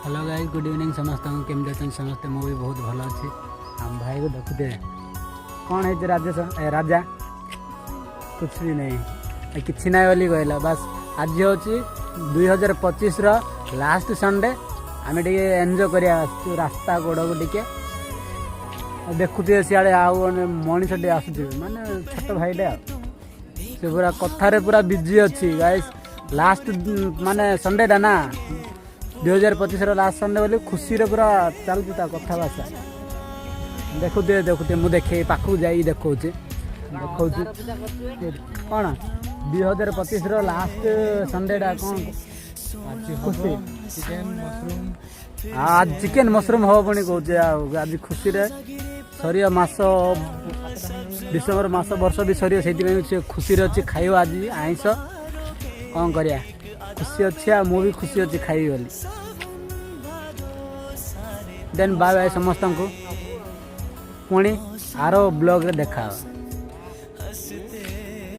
Hello guys, good evening समस्त केमती अच्छा समस्ते। मु भी बहुत भल अच्छी। हम भाई को देखुते कौन है राजा कुछ भी नहीं किसी ना बोली कहला। बस आज हूँ 2025 लास्ट संडे। आम टे एंजॉय करिया रास्ता गोड़ को टिके देखुए सियाड़े आउ मनीषटे आसुवे माने छोट भाईटे से पूरा कथारे पूरा बिजी अच्छी गाइस। लास्ट माने संडेटा ना 2025 लास्ट संडे बोली खुशी रे पूरा चलती कथा भाषा। देखुते मुझे देखे पाखक जा देखा कौन 2025 लास्ट संडेटा कौन खुशी आज चिकेन मशरूम हम पुणी कहे आज खुशी रे सर मास डिसेम्बर मास वर्ष भी सर से खुशी अच्छी खाइब आज आईस कौन करिया खुशी अच्छी मुझे खुशी अच्छी खाई बोली। देन बाय बाय समस्त को पुणी आरो ब्लॉग रे देखा।